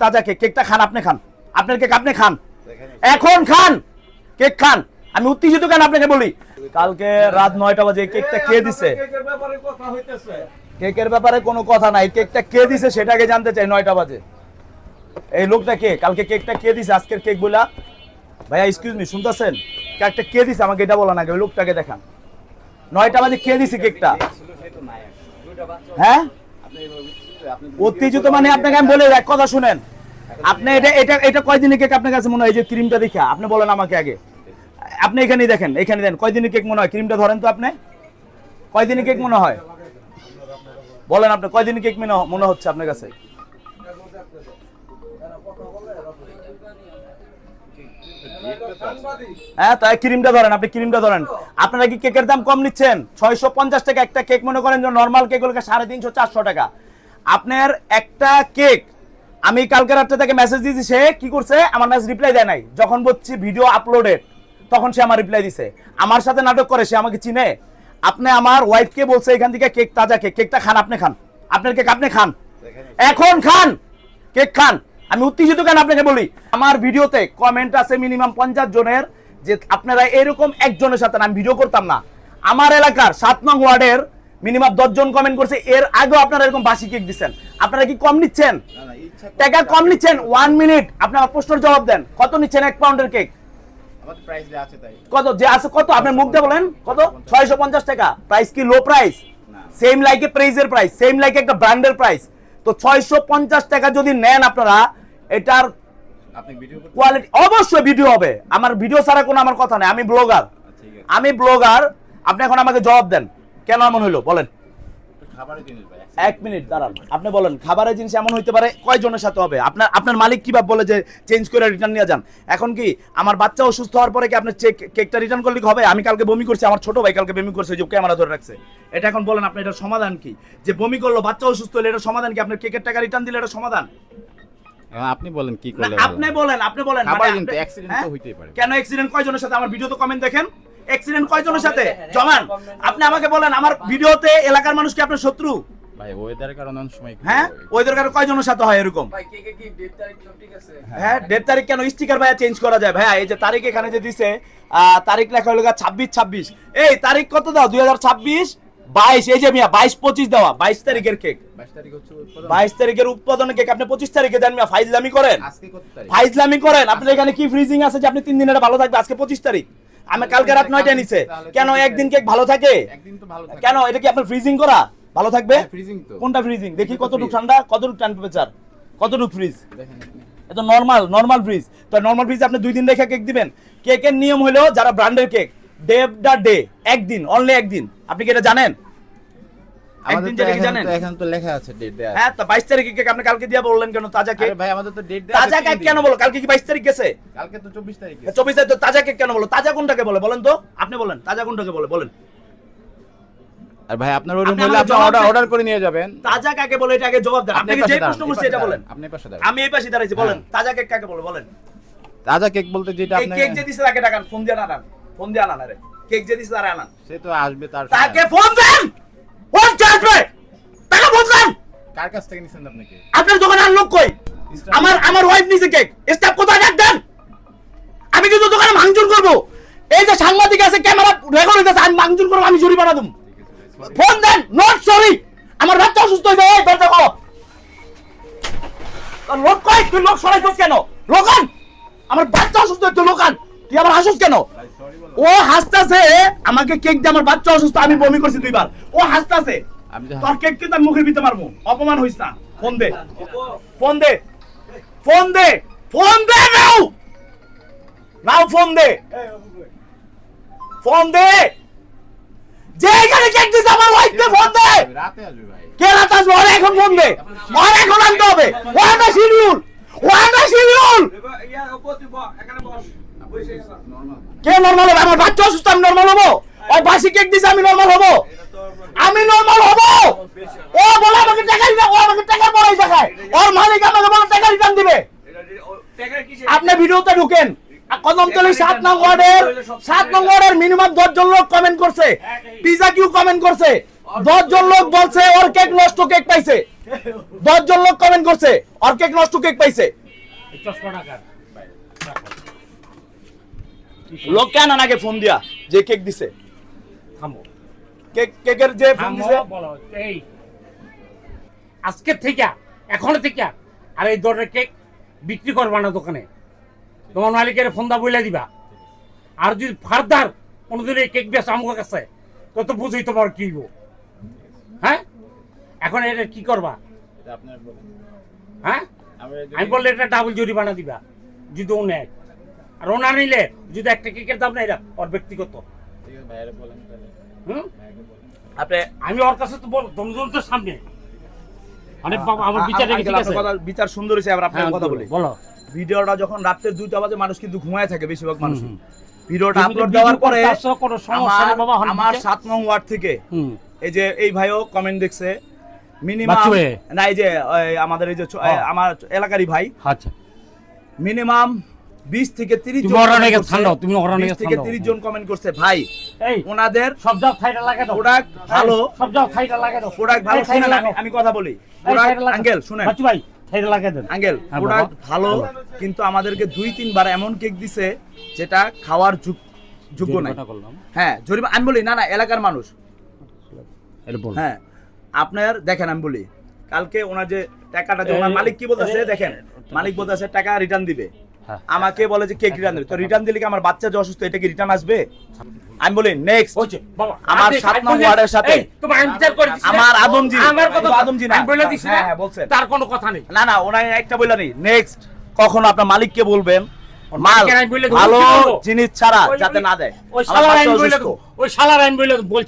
তাজা কেক, কেকটা খান, আপনি খান, আপনার কেক আপনি খান, এখন খান, কেক খান। আমি উত্তেজিত কেন আপনাকে বলি, কালকে রাত 9টা বাজে কেকটা কে দিছে? কেকের ব্যাপারে কোনো কথা নাই, কেকটা কে দিছে সেটাকে জানতে চাই। 9টা বাজে এই লোকটা কে? কালকে কেকটা কে দিছে? আজকের কেক বলা ভাইয়া, এক্সকিউজ মি, শুনতেছেন? কেকটা কে দিছে আমাকে এটা বলা না, ওই লোকটাকে দেখান। 9টা বাজে কে দিছে কেকটা? হ্যাঁ, উত্তেজিত মানে আপনাকে আমি বলে এক কথা শুনেন, আপনি এটা কয়দিনের কেক আপনার কাছে মনে হয়? এই যে ক্রিমটা দেখা, আপনি বলেন আমাকে আগে, আপনি এখানেই দেখেন, এখানে দেন, কয়দিনের কেক মনে হয়? ক্রিমটা ধরেন তো, আপনি কয়দিনের কেক মনে হয়? বলেন আপনি কয়দিনের কেক মনে হচ্ছে আপনার কাছে? হ্যাঁ, তাই ক্রিমটা ধরেন, আপনি ক্রিমটা ধরেন। আপনারা কি কেকের দাম কম নিচ্ছেন? 650 টাকা একটা কেক, মনে করেন যে নর্মাল কেক হলো 350 400 টাকা। আপনার একটা কেক, আমি কালকে রাত্রে তাকে মেসেজ দিয়েছি, সে কি করছে? আমার মেসেজ রিপ্লাই দেয় নাই। যখন বলছি ভিডিও আপলোডেড, তখন সে আমার রিপ্লাই দিছে। আমার সাথে নাটক করে, সে আমাকে চিনে। আপনি আমার ওয়াইফকে বলছে এখান থেকে কেক তাজা কেক, কেকটা খান, আপনি খান, আপনার কেক আপনি খান, এখন খান, কেক খান। আমি উত্তেজিত কেন আপনাকে বলি, আমার ভিডিওতে কমেন্ট আছে মিনিমাম 50 জনের, যে আপনারা এরকম একজনের সাথে আমি ভিডিও করতাম না। আমার এলাকার 7 নং ওয়ার্ডের মিনিমাম 10 জন কমেন্ট করছে, এর আগেও আপনারা এরকম বাসি কেক দিচ্ছেন। আপনারা কি কম নিচ্ছেন? টাকা কম নিচ্ছেন? 1 মিনিট আপনারা প্রশ্নের জবাব দেন, কত নিচ্ছেন 1 পাউন্ডের কেক? কত যে আছে, কত আপনার মুখ দিয়ে বলেন, কত? 650 টাকা। প্রাইস কি low price? Same like a প্রাইজের প্রাইস, সেম লাইক একটা ব্র্যান্ডের প্রাইস। তো 650 টাকা যদি নেন আপনারা, এটার কোয়ালিটি অবশ্যই ভিডিও হবে। আমার ভিডিও ছাড়া কোনো আমার কথা নেই, আমি ব্লগার, আমি ব্লগার। আপনি এখন আমাকে জবাব দেন, কেন এমন হইলো বলেন? 1 মিনিট দাঁড়ান, আপনি বলেন খাবারের জিনিস এমন হইতে পারে কয়জনের সাথে হবে? আপনার মালিক কিভাবে বলে যে চেঞ্জ করে রিটার্ন নিয়ে যান? এখন কি আমার বাচ্চা অসুস্থ হওয়ার পরে কি আপনার কেকটা রিটার্ন করলে হবে? আমি কালকে বমি করছি, আমার ছোট ভাই কালকে বমি করছে, যে ক্যামেরা ধরে রাখছে। এটা এখন বলেন আপনি, এটার সমাধান কি? যে বমি করলো, বাচ্চা অসুস্থ হলে এটার সমাধান কি? আপনার কেকের টাকা রিটার্ন দিলে এটা সমাধান? আপনি বলেন কি করলে? আপনি বলেন, আপনি বলেন। কিন্তু অ্যাক্সিডেন্ট তো হইতেই পারে। কেন অ্যাক্সিডেন্ট কয়জনের সাথে? আমার ভিডিও তো কমেন্ট দেখেন, অ্যাক্সিডেন্ট কয়জনের সাথে জমান? আপনি আমাকে বলেন, আমার ভিডিওতে এলাকার মানুষ কি আপনার শত্রু? ভাই ওয়েদারের কারণে অনেক সময়, হ্যাঁ, ওয়েদারের কারণে কয়জনের সাথে হয় এরকম? ভাই কেকে কি ডেট তারিখ সব ঠিক আছে? হ্যাঁ, ডেট তারিখ কেন স্টিকার ভাইয়া চেঞ্জ করা যায় ভাইয়া? এই যে তারিখ এখানে যে দিছে, তারিখ লেখা হলো 26 এই তারিখ কত দাও? 2026 22, এই যে মিয়া 22 25 দেওয়া, 22 তারিখের কেক, 22 তারিখ হচ্ছে 22 তারিখের উৎপাদনের কেক আপনি 25 তারিখে দেন মিয়া। ফাইজলামি করেন, আজকে কত তারিখ? ফাইজলামি করেন। আপনার এখানে কি ফ্রিজিং আছে যে আপনি 3 দিন এটা ভালো থাকবে? আজকে 25 তারিখ, আমি কালকে রাত 9টায় নিছে। কেন একদিন কেক ভালো থাকে? একদিন তো ভালো থাকে। কেন এটা কি আপনার ফ্রিজিং করা ভালো থাকবে? ফ্রিজিং তো। কোনটা ফ্রিজিং দেখি, কতটুকু ঠান্ডা, কতটুকু টেম্পারেচার, কতটুকু ফ্রিজ? দেখেন আপনি। এটা নরমাল ফ্রিজ। তো নরমাল ফ্রিজে আপনি 2 দিন রেখে কেক দিবেন? কেকের নিয়ম হলো, যারা ব্র্যান্ডের কেক, ডে একদিন, অনলি একদিন। আপনি কি এটা জানেন? একদিন যেটা কি জানেন? এখন তো লেখা আছে ডেট দেয়া। হ্যাঁ, তো 22 তারিখে কেক আপনি কালকে দিয়া বললেন কেন তাজা কেক? আরে ভাই আমাদের তো ডেট দেয়া আছে। তাজা কেক কেন বলো? কালকে কি 22 তারিখ গেছে? কালকে তো 24 তারিখ। 24 তারিখ, তো তাজা কেক কেন বলো? তাজা কোনটাকে বলে বলেন তো? আপনি বলেন তাজা কোনটাকে বলে, বলেন। আর ভাই আপনার ওরকম আপনি বললে আমাকে আপনি জবাব অর্ডার করে নিয়ে যাবেন। তাজা কাকে বলে এটা আগে জবাব দেন। আপনি যে প্রশ্ন করছেন এটা বলেন। আপনি পাশে দাঁড়ান। আমি এই পাশে দাঁড়াইছি, বলেন তাজা কেক কাকে বলে বলেন। তাজা কেক বলতে যেটা এই আপনি কেক যে দিছে তাকে টাকা ফোন দিয়ে আনান, ফোন দিয়ে আনান। আরে কেক যে দিছে তারা আনান, সে তো আসবে তার তাকে ফোন দেন, ফোন চার্জবে, টাকা বদলান। কার কাছ থেকে নিছেন আপনি কেক? আপনার দোকানে আর লোক কই? আমার ওয়াইফ নিছে কেক, স্টাফ কোথায় ডাক দেন? আমি কিন্তু দোকানে ভাঙচুর করব। এই যে সাংবাদিক আছে, ক্যামেরা রেকর্ড হইতাছে, আমি ভাঙচুর করব, আমি জরিমানা দেব। ফোন দেন, নট সরি, আমার বাচ্চা অসুস্থ হইছে। এই দরজা খোলো। তোর লোক কই? তুই লোক সরাইছস কেন? লোকান, আমার বাচ্চা অসুস্থ, তুই লোকান, তুই আমার হাসুস কেন? ও হাসতাছে আমাকে কেক দিয়ে, আমার বাচ্চা অসুস্থ, আমি বমি করছি 2 বার, ও হাসতাছে। তোর কেক কিন্তু আমি মুখের ভিতরে মারবো, অপমান হইস না। ফোন দে, ফোন দে, ফোন দে, ফোন দে, নাও ফোন দে, ফোন দে। যে এখানে কেক দিছে আমার ওয়াইফকে ফোন দে। রাতে আসবে ভাই। কে রাত আসবে? ওরা এখন ফোন দে, ওরা এখন আনতে হবে। ওয়ান শিডিউল, ইয়া উপতি ব এখানে বস বসে গেছ। কে নরমাল হবে? আমার বাচ্চা অসুস্থ, আমি নরমাল হবো? ওই বাসি কেক দিছে, আমি নরমাল হবো? আমি নরমাল হবো? ও বলে আমাকে টাকা দিবে, ও আমাকে টাকা পড়াই দেখায়, ওর মালিক আমাকে বলে টাকা রিটার্ন দিবে। টাকা কিসে? আপনি ভিডিওতে ঢুকেন, কদমতলী 7 নং ওয়ার্ডের মিনিমাম 10 জন লোক কমেন্ট করছে, পিজা কিউ কমেন্ট করছে, 10 জন লোক বলছে ওর কেক নষ্ট, কেক পাইছে। 10 জন লোক কমেন্ট করছে আর কেক নষ্ট কেক পাইছে। এই চশমা টাকার লোক কেন আগে ফোন দিয়া যে কেক দিছে, থামো কেকের যে ফোন থামো দিছে বলো। এই আজকে থেকে এখন থেকে আর এই ধরনের কেক বিক্রি করবা না দোকানে। তোমার মালিকের ফোন দা বইলা দিবা। আর যদি ফার্দার কোনোদিন এই কেক বেশ আমার কাছে তো বুঝি তোমার কি হইব। হ্যাঁ এখন এটা কি করবা? এটা আপনার বলেন। হ্যাঁ আমরা আমি বললে এটা ডাবল জরিমানা দিবা যদি ও নেয়। আর ও না নিলে যদি একটা কেকের দাম না এটা ওর ব্যক্তিগত। ঠিক আছে ভাইয়ারে বলেন তাহলে। হুম ভাইয়াকে বলেন। আপনি আমি ওর কাছে তো বল দমদমদের সামনে মানে বাবা আমার বিচারে আঙ্কেল, ঠিক আছে। আপনার কথা বিচার সুন্দর হয়েছে। আবার আপনার হ্যাঁ, কথা বলি, বলো। ভিডিওটা যখন রাত্রে 2টা বাজে মানুষ কিন্তু ঘুমায় থাকে বেশিরভাগ মানুষ। হুম। ভিডিওটা তুমি তো আপলোড ভিডিও দেওয়ার পরে করতেছো, কোনো সমস্যা নেই বাবা, হন আমার দিকে। 7 নং ওয়ার্ড থেকে হুম এই যে এই ভাইও কমেন্ট দেখছে মিনিমাম, বাচ্চু ভাই। না এই যে আমাদের এই যে আমার এলাকারই ভাই আচ্ছা মিনিমাম 20 থেকে 30 তুমি জন ওরা comment নাকি করছে। ঠান্ডাও, তুমি ওরা নাকি 20 থেকে ঠান্ডাও। 30 জন কমেন্ট করছে ভাই এই ওনাদের সব যাও থাইটা লাগা দাও। প্রোডাক্ট ভালো, সব যাও থাইটা লাগা দাও। প্রোডাক্ট ভালো। এই থাইটা শুনেন লাগাও। আমি কথা বলি, এই প্রোডাক্ট থাইটা লাগাও। আঙ্কেল শুনেন বাচ্চু ভাই থাইটা লাগা দেন। আঙ্কেল হ্যাঁ, প্রোডাক্ট বাবা। ভালো, বলো। কিন্তু আমাদেরকে 2-3 বার এমন কেক দিছে যেটা খাওয়ার যোগ্য নাই। জরিমানা করলাম। হ্যাঁ জরিমানা আমি বলি না না এলাকার মানুষ। এটা বল। হ্যাঁ আপনার দেখেন আমি বলি কালকে ওনার যে টাকাটা যে ওনার এই- মালিক কি বলতেছে এই- দেখেন, মালিক বলতেছে টাকা রিটার্ন দিবে, হ্যাঁ। আমাকে বলে যে কেক রিটার্ন দিবে। তো রিটার্ন দিলে কি আমার বাচ্চা যে অসুস্থ এটা কি রিটার্ন আসবে? আমি বলি নেক্সট ওই যে, বাবা, আমার আপনি 7 নং বললেন, ওয়ার্ডের সাথে এই, তোমার আমি বিচার করে দিছি না? আমার আদমজি, আমার কথা শুধু আদমজি না। আমি বলে দিছি না? হ্যাঁ, হ্যাঁ, বলছেন। তার কোনো কথা নেই। না না ওনার একটা বললা নেই নেক্সট কখন আপনার মালিককে বলবেন মাল মালিকের আমি বলে দেবো, ভালো কি বলবো? জিনিস ছাড়া ওই- যাতে না দেয়। ওই আমার শালার বাচ্চা আইন বলে অসুস্থ। দেবো, ওই শালার আইন বলে দেবো, বলছি।